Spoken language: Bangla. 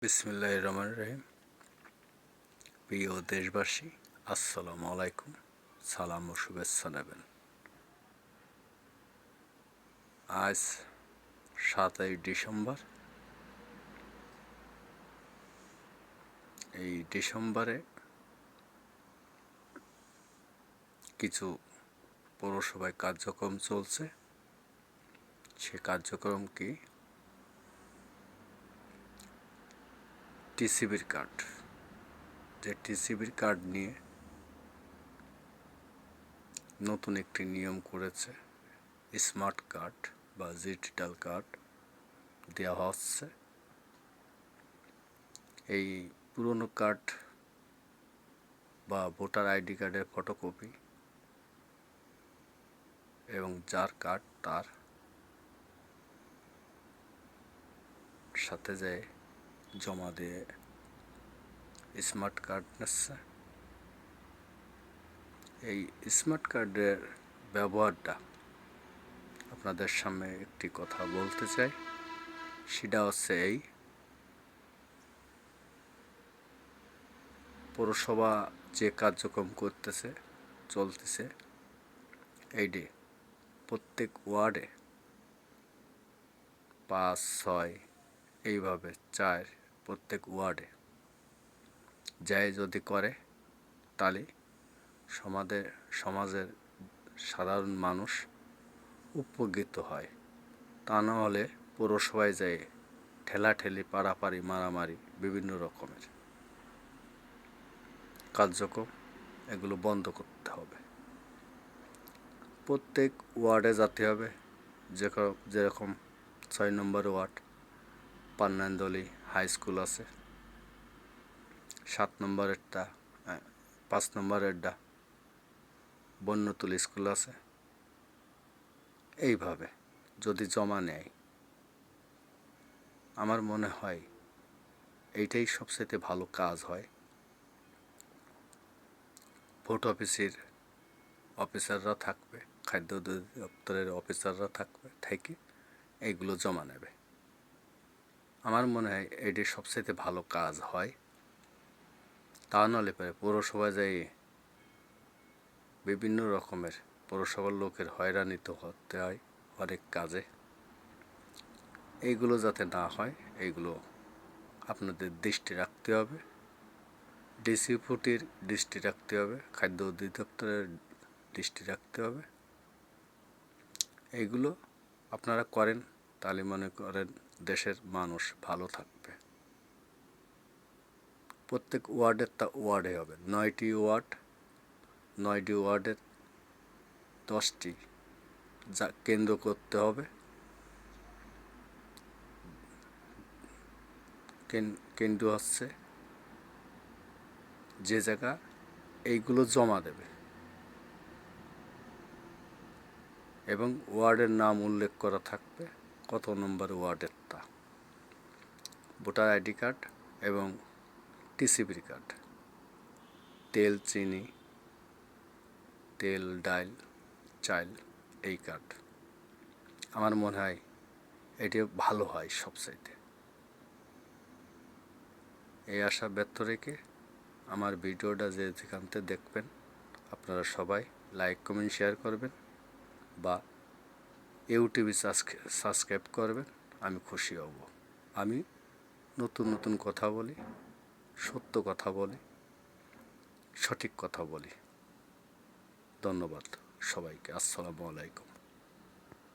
বিসমিল্লাহির রহমানির রহিম। প্রিয় দেশবাসী, আসসালামু আলাইকুম। সালাম ও শুভেচ্ছা নেবেন। আজ 7ই ডিসেম্বর। এই ডিসেম্বরে কিছু পৌরসভায় কার্যক্রম চলছে। সে কার্যক্রম কি? টিসিবির কার্ড। যে টিসিবির কার্ড নিয়ে নতুন একটি নিয়ম করেছে, স্মার্ট কার্ড বা ডিজিটাল কার্ড দেওয়া হচ্ছে। এই পুরনো কার্ড বা ভোটার আইডি কার্ডের ফটোকপি এবং যার কার্ড তার সাথে যায় জমা দিয়ে স্মার্ট কার্ড নিচ্ছে। এই স্মার্ট কার্ডের ব্যবহারটা আপনাদের সামনে একটি কথা বলতে চাই। সেটা হচ্ছে এই পৌরসভা যে কার্যক্রম চলতেছে এইটি প্রত্যেক ওয়ার্ডে 5, 6 এইভাবে 4 প্রত্যেক ওয়ার্ডে যাই যদি করে তাহলে সমাজের সাধারণ মানুষ উপকৃত হয়। তা না হলে পৌরসভায় যায় ঠেলাঠেলি, পারাপারি, মারামারি, বিভিন্ন রকমের কার্যক্রম এগুলো বন্ধ করতে হবে। প্রত্যেক ওয়ার্ডে যেতে হবে। যেরকম 6 নম্বর ওয়ার্ড পান্নান্দলি হাই স্কুল আছে, 7 নম্বরেরটা 5 নম্বরেরটা বন্যতুল স্কুল আছে। এইভাবে যদি জমা নেয়, আমার মনে হয় এইটাই সবচেয়ে ভালো কাজ হয়। ভোট অফিসাররা থাকবে, খাদ্য দপ্তরের অফিসাররা থাকবে, থেকে এইগুলো জমা নেবে। আমার মনে হয় এটি সবচেয়ে ভালো কাজ হয়। তা নাহলে পরে পৌরসভা যাই বিভিন্ন রকমের পৌরসভার লোকের হয়রানিতে হতে হয় অনেক কাজে। এইগুলো যাতে না হয়, এইগুলো আপনাদের দৃষ্টি রাখতে হবে। ডিসিপুটির দৃষ্টি রাখতে হবে, খাদ্য অধিদপ্তরের দৃষ্টি রাখতে হবে। এইগুলো আপনারা করেন, তাহলে মনে করেন দেশের মানুষ ভালো থাকবে। প্রত্যেক ওয়ার্ডে হবে 9টি ওয়ার্ড, 9টি ওয়ার্ডের 10টি যা কেন্দ্র করতে হবে। কেন্দ্র হচ্ছে যে জায়গা এইগুলো জমা দেবে এবং ওয়ার্ডের নাম উল্লেখ করা থাকবে, কত নম্বর ওয়ার্ডের তা, ভোটার আইডি কার্ড এবং টিসিবির কার্ড, তেল, চিনি, তেল, ডাল, চাল, এই কার্ড। আমার মনে হয় এটি ভালো হয় সবচাইতে। এই আশা ব্যর্থ রেখে আমার ভিডিওটা যেখান থেকে দেখবেন আপনারা সবাই লাইক, কমেন্ট, শেয়ার করবেন বা ইউটিউবে সাবস্ক্রাইব করবেন। আমি খুশি হব। আমি নতুন কথা বলি, সত্য কথা বলি, সঠিক কথা বলি। ধন্যবাদ সবাইকে। আসসালামু আলাইকুম।